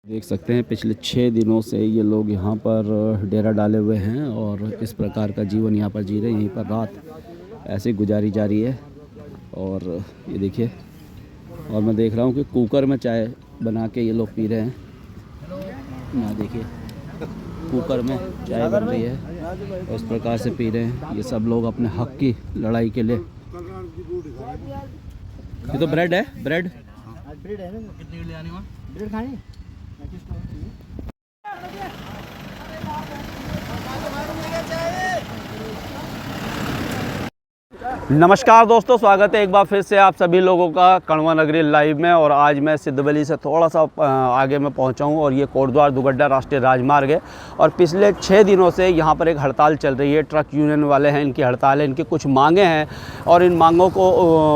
देख सकते हैं पिछले 6 दिनों से ये लोग यहाँ पर डेरा डाले हुए हैं और इस प्रकार का जीवन यहाँ पर जी रहे हैं। यहीं पर रात ऐसे गुजारी जा रही है। और ये देखिए, और मैं देख रहा हूँ कि कुकर में चाय बना के ये लोग पी रहे हैं। यहाँ देखिए, कुकर में चाय बन रही है और इस प्रकार से पी रहे हैं ये सब लोग अपने हक की लड़ाई के लिए। ये तो ब्रेड है, ब्रेड है ना? कितने ले आने वहाँ ब्रेड खाने? नमस्कार दोस्तों, स्वागत है एक बार फिर से आप सभी लोगों का कण्वा नगरी लाइव में। और आज मैं सिद्धबली से थोड़ा सा आगे में पहुंचा हूं और ये कोटद्वार दुगड्डा राष्ट्रीय राजमार्ग है। और पिछले 6 दिनों से यहां पर एक हड़ताल चल रही है। ट्रक यूनियन वाले हैं, इनकी हड़ताल है, इनकी कुछ मांगे हैं और इन मांगों को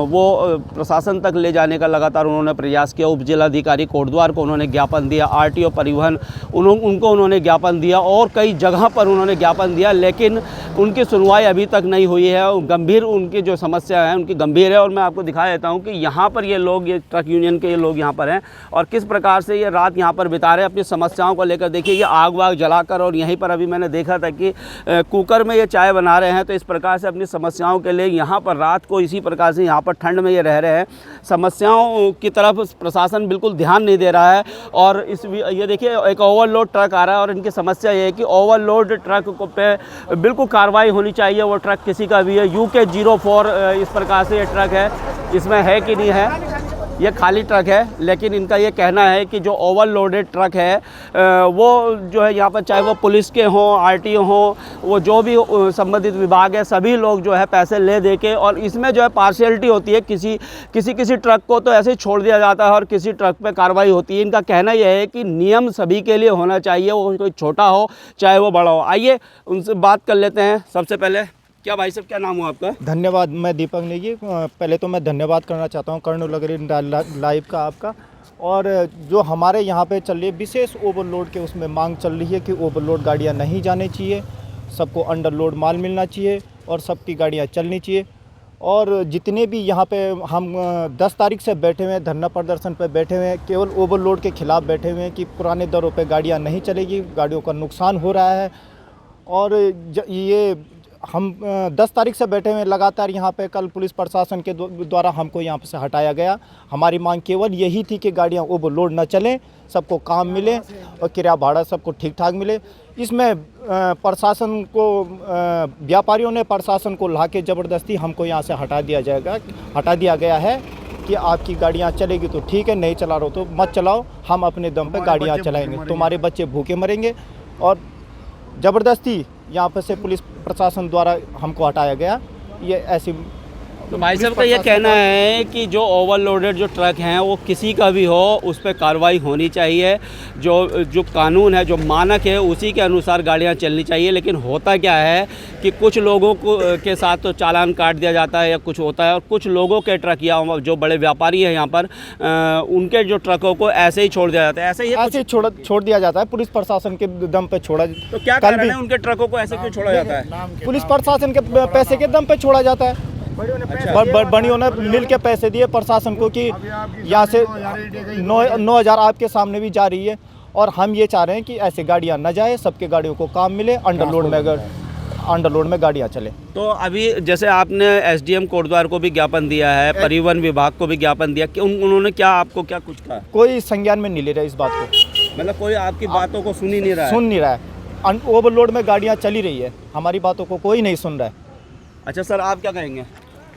वो प्रशासन तक ले जाने का लगातार उन्होंने प्रयास किया। उप जिलाधिकारी कोटद्वार को उन्होंने ज्ञापन दिया, RTO परिवहन उनको उन्होंने ज्ञापन दिया और कई जगह पर उन्होंने ज्ञापन दिया, लेकिन उनकी सुनवाई अभी तक नहीं हुई है। गंभीर उनकी जो समस्या है उनकी गंभीर है। और मैं आपको दिखा देता हूं कि यहाँ पर ये लोग, ये ट्रक यूनियन के ये लोग यहाँ पर हैं और किस प्रकार से ये रात यहाँ पर बिता रहे हैं अपनी समस्याओं को लेकर। देखिए, ये आग वाग जलाकर, और यहीं पर अभी मैंने देखा था कि कुकर में ये चाय बना रहे हैं। तो इस प्रकार से अपनी समस्याओं के लिए यहाँ पर रात को इसी प्रकार से यहाँ पर ठंड में ये रह रहे हैं। समस्याओं की तरफ प्रशासन बिल्कुल ध्यान नहीं दे रहा है। और ये देखिए, एक ओवरलोड ट्रक आ रहा है और इनकी समस्या ये है कि ओवरलोड ट्रक को पे बिल्कुल कार्रवाई होनी चाहिए। वो ट्रक किसी का भी है, UK 04 इस प्रकार से ये ट्रक है, इसमें है कि नहीं है, ये खाली ट्रक है। लेकिन इनका ये कहना है कि जो ओवरलोडेड ट्रक है वो जो है यहाँ पर, चाहे वो पुलिस के हों, RTO हों, वो जो भी संबंधित विभाग है, सभी लोग जो है पैसे ले दे के, और इसमें जो है पार्शियलिटी होती है। किसी ट्रक को तो ऐसे ही छोड़ दिया जाता है और किसी ट्रक पे कार्रवाई होती है। इनका कहना यह है कि नियम सभी के लिए होना चाहिए, वो कोई छोटा हो चाहे वो बड़ा हो। आइए उनसे बात कर लेते हैं। सबसे पहले, क्या भाई साहब, क्या नाम हो आपका? धन्यवाद, मैं दीपक नेगी। पहले तो मैं धन्यवाद करना चाहता हूँ कण्वा नगरी लाइव का आपका। और जो हमारे यहाँ पे चल रही है विशेष ओवरलोड के, उसमें मांग चल रही है कि ओवरलोड गाड़ियाँ नहीं जानी चाहिए, सबको अंडरलोड माल मिलना चाहिए और सबकी गाड़ियाँ चलनी चाहिए। और जितने भी यहाँ पे हम 10 तारीख से बैठे हुए हैं, धरना प्रदर्शन पे बैठे हुए हैं, केवल ओवरलोड के खिलाफ बैठे हुए हैं कि पुराने दरों पे गाड़ियाँ नहीं चलेगी, गाड़ियों का नुकसान हो रहा है। और ये हम 10 तारीख से बैठे हुए लगातार यहाँ पे। कल पुलिस प्रशासन के द्वारा हमको यहाँ से हटाया गया। हमारी मांग केवल यही थी कि गाड़ियाँ ओवरलोड न चलें, सबको काम मिले और किराया भाड़ा सबको ठीक ठाक मिले। इसमें प्रशासन को, व्यापारियों ने प्रशासन को लाके ज़बरदस्ती हमको यहाँ से हटा दिया गया है कि आपकी गाड़ियाँ चलेगी तो ठीक है, नहीं चला रहो तो मत चलाओ, हम अपने दम पे गाड़ियाँ चलाएंगे, तुम्हारे बच्चे भूखे मरेंगे। और ज़बरदस्ती यहाँ पर से पुलिस प्रशासन द्वारा हमको हटाया गया। ये ऐसी, तो भाई साहब का ये कहना है कि जो ओवरलोडेड जो ट्रक हैं वो किसी का भी हो, उस पर कार्रवाई होनी चाहिए। जो कानून है, जो मानक है, उसी के अनुसार गाड़ियाँ चलनी चाहिए। लेकिन होता क्या है कि कुछ लोगों को के साथ तो चालान काट दिया जाता है या कुछ होता है, और कुछ लोगों के ट्रक या जो बड़े व्यापारी हैं यहाँ पर, उनके जो ट्रकों को ऐसे ही छोड़ दिया जाता है। ऐसे ही छोड़ दिया जाता है, पुलिस प्रशासन के दम पे छोड़ा। तो क्या कारण है उनके ट्रकों को ऐसे क्यों छोड़ा जाता है? पुलिस प्रशासन के पैसे के दम पे छोड़ा जाता है। बड़ियों ने मिल के पैसे दिए प्रशासन को कि यहाँ से 9,000 आपके सामने भी जा रही है। और हम ये चाह रहे हैं कि ऐसे गाड़ियाँ न जाए, सबके गाड़ियों को काम मिले, अंडरलोड में गाड़ियाँ चले। तो अभी जैसे आपने SDM कोटद्वार को भी ज्ञापन दिया है, परिवहन विभाग को भी ज्ञापन दिया, कि उन्होंने क्या आपको क्या कुछ कहा? कोई संज्ञान में नहीं ले रहा इस बात को, मतलब कोई आपकी बातों को सुन नहीं रहा है। ओवरलोड में गाड़ियाँ चली रही है, हमारी बातों को कोई नहीं सुन रहा है। अच्छा सर, आप क्या कहेंगे?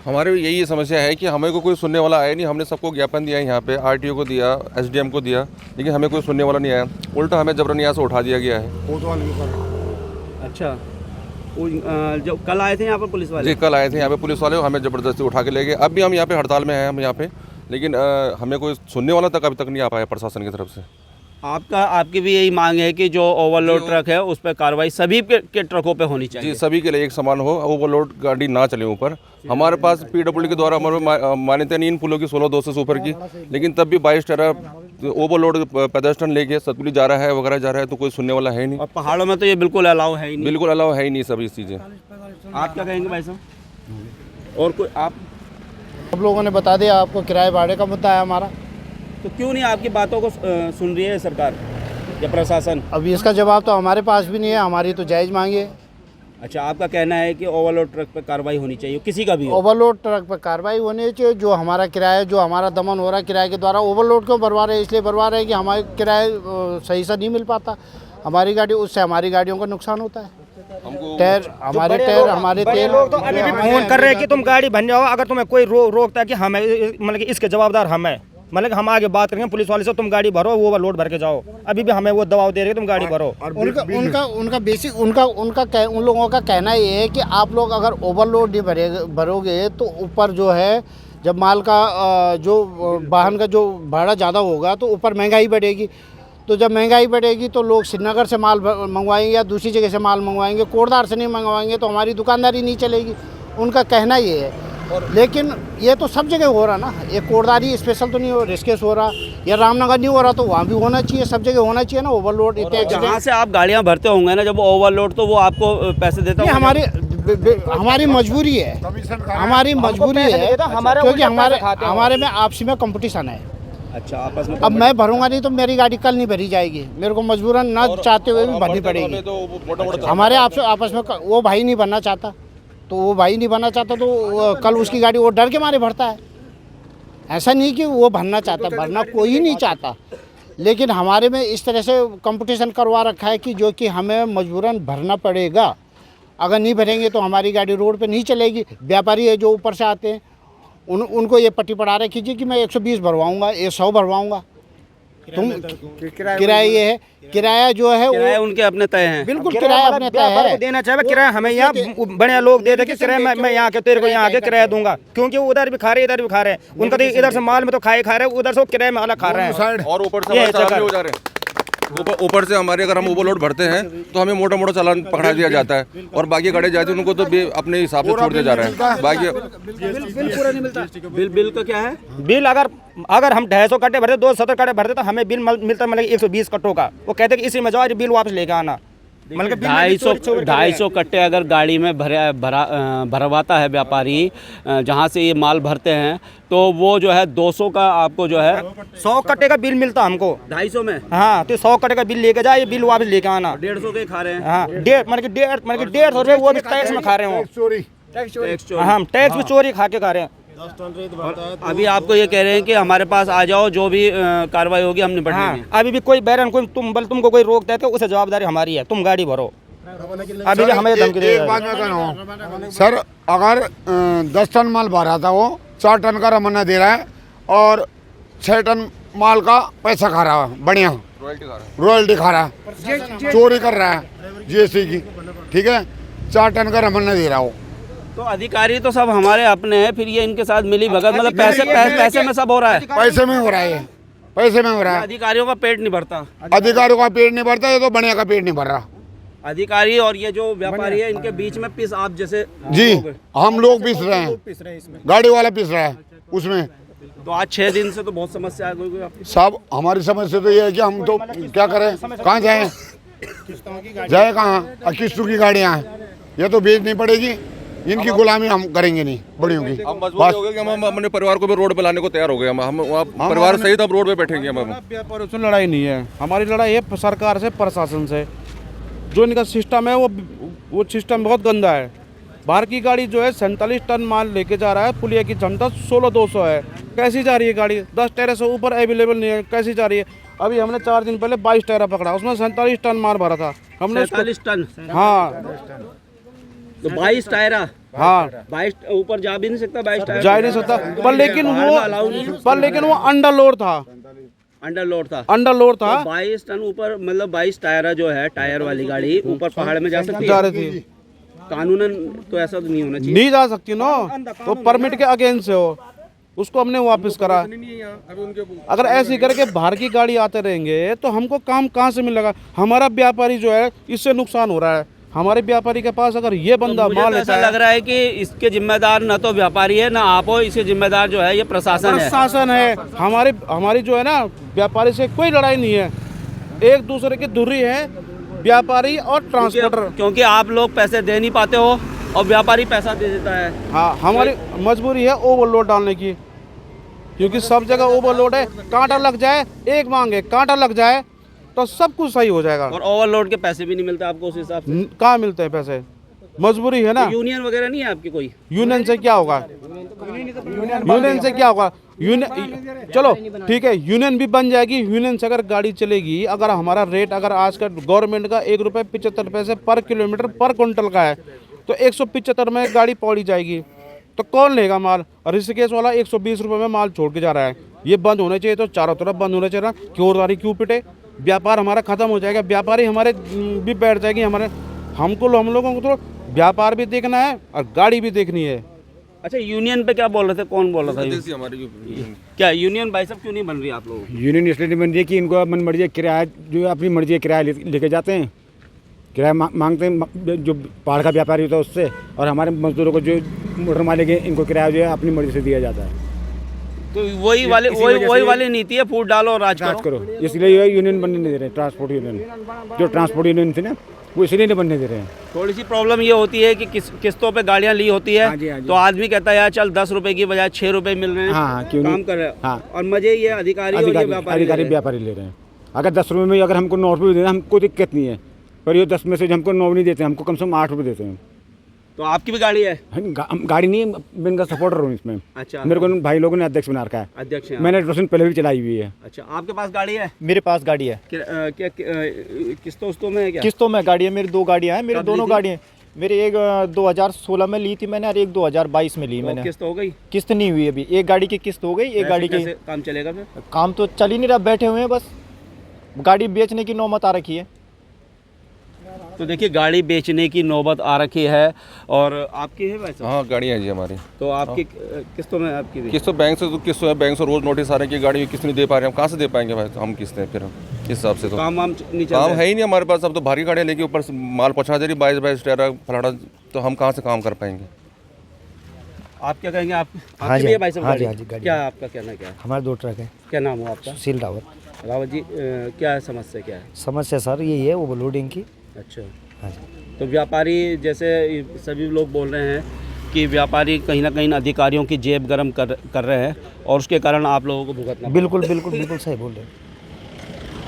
हमारे यही समस्या है कि हमें को कोई सुनने वाला आया नहीं। हमने सबको ज्ञापन दिया है, यहाँ पे RTO को दिया, SDM को दिया, लेकिन हमें कोई सुनने वाला नहीं आया। उल्टा हमें जबरन यहाँ से उठा दिया गया है। अच्छा, जो कल आए थे यहाँ पर पुलिस वाले? जी, कल आए थे यहाँ पे पुलिस वाले, हमें ज़बरदस्ती उठा के ले गए। अब भी हम यहाँ पे हड़ताल में हैं, हम यहाँ पे, लेकिन हमें कोई सुनने वाला तक अभी तक नहीं आ पाया प्रशासन की तरफ से। आपकी भी यही मांग है कि जो ओवरलोड ट्रक है उस पर कार्रवाई सभी के ट्रकों पे होनी चाहिए? जी, सभी के लिए एक समान हो, ओवरलोड गाड़ी ना चले ऊपर। हमारे पास PWD के द्वारा हमारे मान्यता नहीं इन पुलों की 16-200 से ऊपर की, लेकिन तब भी 22 टेरा ओवरलोड पेडेस्ट्रियन लेके सतपुली जा रहा है, वगैरह जा रहा है, तो कोई सुनने वाला है नहीं। और पहाड़ों में तो ये बिल्कुल अलाउ है ही नहीं? बिल्कुल अलाउ है ही नहीं सभी चीज़ें। आप क्या कहेंगे भाई साहब? और कोई आप? सब लोगों ने बता दिया आपको, किराए भाड़े का मुद्दा है हमारा। तो क्यों नहीं आपकी बातों को सुन रही है सरकार? या प्रशासन? अभी इसका जवाब तो हमारे पास भी नहीं है, हमारी तो जायज़ मांगी है। अच्छा, आपका कहना है कि ओवरलोड ट्रक पर कार्रवाई होनी चाहिए, किसी का भी हो। ओवरलोड ट्रक पर कार्रवाई होनी चाहिए। जो हमारा किराया, जो हमारा दमन हो रहा है किराए के द्वारा, ओवरलोड क्यों भरवा रहे हैं? इसलिए भरवा रहे हैं कि हमारे किराया सही से नहीं मिल पाता हमारी गाड़ी, उससे हमारी गाड़ियों का नुकसान होता है। टायर हमारे तेल लोग तो अभी भी फोन कर रहे हैं कि तुम गाड़ी बन जाओ, अगर तुम्हें कोई रोकता है कि हमें, मतलब कि इसके जवाबदार हम है, मतलब हम आगे बात करेंगे पुलिस वाले से, तुम गाड़ी भरो, वो ओवरलोड भर के जाओ। अभी भी हमें वो दबाव दे रहे हैं तुम गाड़ी भरो। उनका बेसिक उन लोगों का कहना ये है कि आप लोग अगर ओवरलोड नहीं भरोगे तो ऊपर जो है, जब माल का जो वाहन का जो भाड़ा ज़्यादा होगा तो ऊपर महंगाई बढ़ेगी। तो जब महंगाई बढ़ेगी तो लोग श्रीनगर से माल मंगवाएंगे या दूसरी जगह से माल मंगवाएंगे, कोटद्वार से नहीं मंगवाएंगे तो हमारी दुकानदारी नहीं चलेगी। उनका कहना ये है। लेकिन ये तो सब जगह हो रहा ना, ये कोटद्वार स्पेशल तो नहीं हो, ऋषिकेश हो रहा या रामनगर नहीं हो रहा, तो वहाँ भी होना चाहिए, सब जगह होना चाहिए ना ओवरलोड। इतने जहाँ से आप गाड़ियाँ भरते होंगे ना जब ओवरलोड, तो वो आपको पैसे देता है? हमारी मजबूरी है, हमारी मजबूरी है, क्योंकि हमारे में आपसी में कंपटीशन है। अच्छा, आपस में अब मैं भरूंगा नहीं तो मेरी गाड़ी कल नहीं भरी जाएगी, मेरे को मजबूरन ना चाहते हुए भी भरनी पड़ेगी। हमारे आपस में वो भाई नहीं भरना चाहता, तो वो भाई नहीं भरना चाहता तो कल उसकी गाड़ी वो डर के मारे भरता है। ऐसा नहीं कि वो भरना चाहता, भरना कोई नहीं चाहता, लेकिन हमारे में इस तरह से कंपटीशन करवा रखा है कि जो कि हमें मजबूरन भरना पड़ेगा। अगर नहीं भरेंगे तो हमारी गाड़ी रोड पे नहीं चलेगी। व्यापारी है जो ऊपर से आते हैं, उनको ये पट्टी पढ़ा रहे कीजिए कि मैं 120 भरवाऊँगा, ये 100 भरवाऊँगा। तुम किराया ये है, किराया जो है वो उनके अपने तय हैं। बिल्कुल किराया अपने तय है। देना चाहिए किराया, हमें यहाँ बढ़िया लोग दे कि किराया मैं यहाँ के तेरे को यहाँ आके किराया दूंगा, क्योंकि वो उधर भी खा रहे इधर भी खा रहे हैं। उनका तो इधर से माल में तो खा रहे हैं, उधर से किराए में अलग खा रहे हैं। और ऊपर से हमारे सामने हो जा रहे हैं। ऊपर से हमारे अगर हम ओवरलोड भरते हैं तो हमें मोटा मोटा चालान पकड़ा दिया जाता है, और बाकी गाड़ी जाती है उनको तो अपने हिसाब से छोड़ दिया जा रहा है। बाकी बिल पूरा नहीं मिलता। बिल का क्या है? बिल अगर हम 250 कट्टे भरते, 270 कट्टे भरते तो हमें बिल मिलता मतलब 120 कट्टों का। वो कहते हैं कि इसी में जाओ, बिल वापस लेके आना। मतलब 250 कट्टे अगर गाड़ी में भरवाता है व्यापारी, जहाँ से ये माल भरते हैं, तो वो जो है 200 का आपको जो है 100 कट्टे का बिल मिलता हमको 250 में। हाँ, तो 100 कट्टे का बिल लेके जाए, बिल वापस लेके आना। 150 के खा रहे हैं। हाँ, 150 रुपये वो भी टैक्स में खा रहे हो। हम टैक्स भी चोरी खा के खा रहे हैं। अभी आपको ये कह रहे हैं कि हमारे पास आ जाओ, जो भी कार्रवाई होगी हम निपटेंगे। हाँ, अभी भी कोई बैरन कोई तुमको कोई रोकता है तो उसे जवाबदारी हमारी है, तुम गाड़ी भरो। अभी भी हमें धमकी दे रहा है। सर, अगर 10 टन माल भरा था वो 4 टन का रमन्ना दे रहा है और 6 टन माल का पैसा खा रहा है, बढ़िया रॉयल्टी खा रहा है, चोरी कर रहा है जीएसटी की। ठीक है, 4 टन का रमन्ना दे रहा हो। तो अधिकारी तो सब हमारे अपने हैं, फिर ये इनके साथ मिली भगत, मतलब पैसे में सब हो रहा है। पैसे में हो रहा है, पैसे में हो रहा है। अधिकारियों का पेट नहीं भरता। अधिकारियों का पेट नहीं भरता, ये तो बढ़िया का पेट नहीं भर रहा। अधिकारी और ये जो व्यापारी है, इनके बीच में पिस आप जैसे जी, हम लोग पिस रहे हैं, गाड़ी वाला पिस रहा है उसमें। तो आज 6 दिन से तो बहुत समस्या है कोई आपकी। सब हमारी समस्या तो ये है कि हम तो क्या करें, कहाँ जाएं, जाए कहाँ? किस्तों की गाड़ियाँ हैं, ये तो बेचनी पड़ेगी। इनकी गुलामी हम करेंगे नहीं, बड़ियों की। हम मजबूर हो गए कि हम अपने परिवार को भी रोड पे लाने को तैयार हो गए। हम परिवार सहित अब रोड पे बैठेंगे। हम व्यापार उसमें लड़ाई नहीं है, हमारी लड़ाई है सरकार से, प्रशासन से। जो इनका सिस्टम है वो सिस्टम बहुत गंदा है। बाहर की गाड़ी जो है 47 टन माल लेके जा रहा है, पुलिया की क्षमता 16,200 है। कैसी जा रही है गाड़ी? 10 टायर से ऊपर अवेलेबल नहीं है, कैसी जा रही है? अभी हमने 4 दिन पहले 22 टायर पकड़ा, उसमें 47 टन माल भरा था हमने। 47 टन? हाँ, तो 22 टायर। हाँ, 22 ऊपर जा भी नहीं सकता, 22 टायर जा ही नहीं सकता। पर लेकिन वो अंडर लोड था, अंडर लोड था। 22 टन ऊपर, मतलब 22 टायर जो है, टायर वाली गाड़ी ऊपर पहाड़ में जा सकती है? जा रही थी। कानूनन तो ऐसा तो नहीं होना चाहिए। नहीं जा सकती ना, तो परमिट के अगेंस्ट से हो, उसको हमने वापस करा। अगर ऐसे करके बाहर की गाड़ी आते रहेंगे तो हमको काम कहाँ से मिलेगा? हमारा व्यापारी जो है इससे नुकसान हो रहा है। हमारे व्यापारी के पास अगर ये बंदा माल ऐसा लग रहा है कि इसके जिम्मेदार न तो व्यापारी है ना आप हो, इसके जिम्मेदार जो है ये प्रशासन है। हमारी जो है ना, व्यापारी से कोई लड़ाई नहीं है, एक दूसरे की धुरी है व्यापारी और ट्रांसपोर्टर। क्योंकि आप लोग पैसे दे नहीं पाते हो और व्यापारी पैसा दे देता है। हाँ, हमारी मजबूरी है ओवरलोड डालने की, क्योंकि सब जगह ओवरलोड है। कांटा लग जाए, एक मांगे कांटा लग जाए तो सब कुछ सही हो जाएगा। और ओवरलोड के पैसे भी नहीं मिलते आपको उस हिसाब से? कहाँ मिलते हैं पैसे, मजबूरी है ना। तो यूनियन वगैरह नहीं है आपकी कोई? यूनियन से क्या होगा, यूनियन से क्या होगा, यूनियन चलो ठीक है, यूनियन भी बन जाएगी। यूनियन से अगर गाड़ी चलेगी, अगर हमारा रेट अगर आज का गवर्नमेंट का 1 रुपये 75 पैसे पर किलोमीटर पर क्विंटल का है, तो 175 में गाड़ी पौड़ी जाएगी, तो कौन लेगा माल? और ऋषिकेश वाला 120 रुपये में माल छोड़ के जा रहा है। ये बंद होने चाहिए, तो चारों तरफ बंद होना चाहिए। क्योरदारी क्यों पिटे? व्यापार हमारा खत्म हो जाएगा, व्यापारी हमारे भी बैठ जाएगी। हम लोगों को तो व्यापार भी देखना है और गाड़ी भी देखनी है। अच्छा, यूनियन पे क्या बोल रहे थे, कौन बोल रहा था? जैसी हमारी जो क्या यूनियन भाई साहब क्यों नहीं बन रही आप लोगों की? यूनियन इसलिए नहीं बन रही है कि इनको मन मर्जी किराया, जो अपनी मर्जी है किराया लेके जाते हैं, किराया मांगते हैं जो पहाड़ का व्यापारी होता है उससे, और हमारे मजदूरों को जो मोटर मालिक है इनको किराया जो है अपनी मर्जी से दिया जाता है। तो वही वाली नीति है, फूट डालो और राज करो। इसलिए यूनियन बनने नहीं दे रहे। ट्रांसपोर्ट यूनियन, जो ट्रांसपोर्ट यूनियन थी ना, वो इसलिए नहीं बनने दे रहे हैं। थोड़ी सी प्रॉब्लम ये होती है कि किस्तों पे गाड़ियां ली होती है। हाँ जी, हाँ जी। तो आदमी कहता है यार चल 10 रुपए की बजाय 6 रुपए मिल रहे हैं, हाँ, क्यों नहीं? काम कर रहे हैं। हाँ। और मजे ये अधिकारी और ये व्यापारी व्यापारी ले रहे हैं। अगर 10 रुपये में अगर हमको 9 रुपये देते हैं, हमको दिक्कत नहीं है, पर ये 10 में से हमको 9 नहीं देते, हमको कम से कम 8 रुपये देते हैं। तो आपकी भी गाड़ी है? गाड़ी नहीं, मैं इनका सपोर्टर हूँ इसमें। अच्छा, मेरे को भाई लोगों ने अध्यक्ष बना रखा है। अध्यक्ष हैं? मैंने 10% पहले भी चलाई हुई है। अच्छा, आपके पास गाड़ी है? मेरे पास गाड़ी है। क्या किस्तों में है क्या? किस्तों में गाड़ी है, मेरी 2 गाड़ियाँ हैं। मेरी कब ली दोनों थी? गाड़ियाँ, मेरी एक 2016 में ली थी मैंने, और एक 2022 में ली मैंने। किस्त हो गई? किस्त नहीं हुई अभी। एक गाड़ी की किस्त हो गई, एक गाड़ी की। कैसे काम चलेगा फिर? काम तो चल ही नहीं रहा, बैठे हुए हैं बस। गाड़ी बेचने की नौबत आ रखी है। तो देखिए, गाड़ी बेचने की नौबत आ रखी है। और आपकी है वैसे? हाँ, गाड़ी है जी हमारी। तो आपकी किस्तों में आपकी भी? किस्तों बैंक से, तो किस्तों है, बैंक से रोज नोटिस आ रहे हैं कि गाड़ी की किस्त नहीं दे पा रहे हैं। हम कहाँ से दे पाएंगे भाई, हम किस्तें फिर इस हिसाब से तो काम वाम नहीं चल काम रहा है ही नहीं हमारे पास। अब तो भारी गाड़ियाँ लेके ऊपर से माल पहुँचा दे रही 22 टायरा फलाना, तो हम कहाँ से काम कर पाएंगे। आप क्या कहेंगे? आप हाँ आपकी जी, भी है भाई साहब हाँ जी, गाड़ी? हाँ जी, गाड़ी क्या है। आपका कहना क्या है? हमारे 2 ट्रक है। क्या नाम हो आपका? सुशील रावत। रावत जी, क्या है समस्या, क्या है? समस्या सर यही है ओवरलोडिंग की। अच्छा, हाँ जी। तो व्यापारी जैसे सभी लोग बोल रहे हैं कि व्यापारी कहीं ना कहीं अधिकारियों की जेब गर्म कर रहे हैं, और उसके कारण आप लोगों को भुगतना। बिल्कुल सही बोल रहे हैं।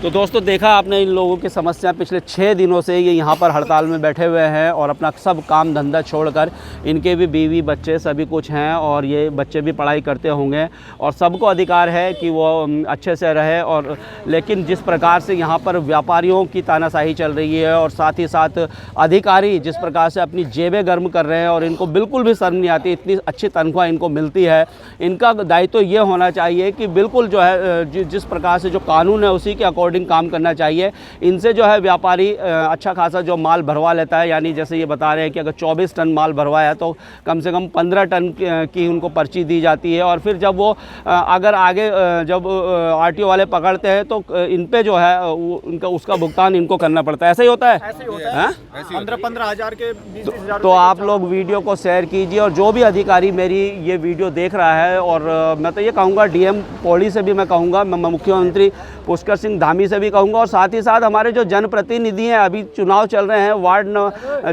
तो दोस्तों, देखा आपने इन लोगों की समस्या। पिछले 6 दिनों से ये यहाँ पर हड़ताल में बैठे हुए हैं, और अपना सब काम धंधा छोड़कर, इनके भी बीवी बच्चे सभी कुछ हैं, और ये बच्चे भी पढ़ाई करते होंगे, और सबको अधिकार है कि वो अच्छे से रहे। और लेकिन जिस प्रकार से यहाँ पर व्यापारियों की तानाशाही चल रही है, और साथ ही साथ अधिकारी जिस प्रकार से अपनी जेबें गर्म कर रहे हैं, और इनको बिल्कुल भी शर्म नहीं आती, इतनी अच्छी तनख्वाह इनको मिलती है। इनका दायित्व ये होना चाहिए कि बिल्कुल जो है जिस प्रकार से जो कानून है उसी के अकॉर्डिंग काम करना चाहिए। इनसे जो है व्यापारी अच्छा खासा जो माल भरवा लेता है, यानी जैसे ये बता रहे हैं कि अगर 24 टन माल भरवाया तो कम से कम 15 टन की उनको पर्ची दी जाती है। और फिर जब वो अगर आगे जब आरटीओ वाले पकड़ते हैं तो इन पे जो है उनका उसका भुगतान इनको करना पड़ता है। ऐसा ही होता है? ऐसे ही होता है। 15-15 हज़ार के 20-20 तो आप लोग वीडियो को शेयर कीजिए, और जो भी अधिकारी मेरी ये वीडियो देख रहा है, और मैं तो ये कहूँगा डीएम पौड़ी से भी मैं कहूँगा, मैं मुख्यमंत्री पुष्कर सिंह धामी से भी कहूँगा, और साथ ही साथ हमारे जो जनप्रतिनिधि हैं, अभी चुनाव चल रहे हैं, वार्ड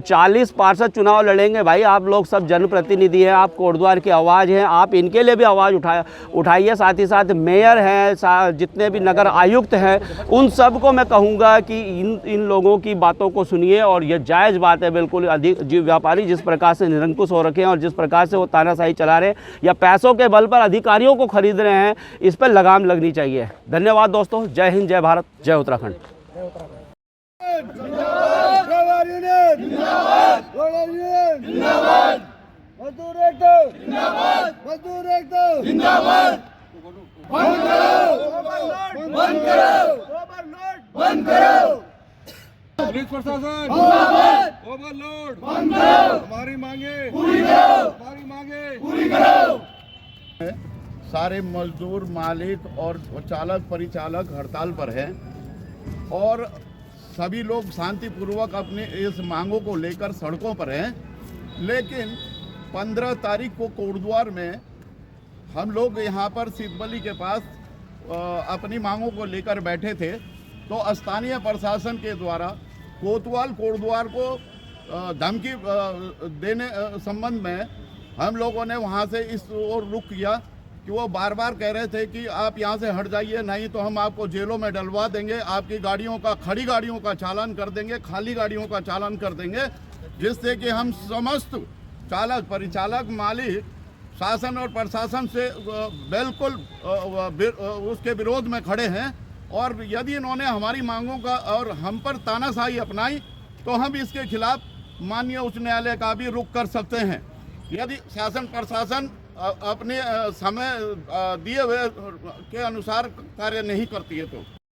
40 पार्षद चुनाव लड़ेंगे। भाई आप लोग सब जनप्रतिनिधि हैं, आप कोटद्वार की आवाज़ हैं, आप इनके लिए भी आवाज़ उठाइए। साथ ही साथ मेयर हैं, जितने भी नगर आयुक्त हैं, उन सब को मैं कहूँगा कि इन लोगों की बातों को सुनिए। और ये जायज़ बात है बिल्कुल। जो व्यापारी जिस प्रकार से निरंकुश हो रखे हैं, और जिस प्रकार से वो तानाशाही चला रहे हैं, या पैसों के बल पर अधिकारियों को खरीद रहे हैं, इस पर लगाम लगनी चाहिए। धन्यवाद दोस्तों। जय हिंद, जय भारत, जय उत्तराखंड। पुलिस प्रशासन ओवरलोड बंद करो, हमारी मांगे पूरी करो, हमारी मांगे पूरी करो। सारे मजदूर, मालिक और चालक परिचालक हड़ताल पर हैं, और सभी लोग शांतिपूर्वक अपने इस मांगों को लेकर सड़कों पर हैं। लेकिन 15 तारीख को कोटद्वार में हम लोग यहाँ पर सिद्धबली के पास अपनी मांगों को लेकर बैठे थे, तो स्थानीय प्रशासन के द्वारा कोतवाल कोटद्वार को धमकी देने संबंध में हम लोगों ने वहाँ से इस ओर रुख किया कि वो बार बार कह रहे थे कि आप यहाँ से हट जाइए, नहीं तो हम आपको जेलों में डलवा देंगे, आपकी गाड़ियों का, खड़ी गाड़ियों का चालान कर देंगे, खाली गाड़ियों का चालान कर देंगे, जिससे कि हम समस्त चालक, परिचालक, मालिक, शासन और प्रशासन से बिल्कुल उसके विरोध में खड़े हैं। और यदि इन्होंने हमारी मांगों का और हम पर तानाशाही अपनाई तो हम इसके खिलाफ माननीय उच्च न्यायालय का भी रुख कर सकते हैं। यदि शासन प्रशासन अपने समय दिए हुए के अनुसार कार्य नहीं करती है तो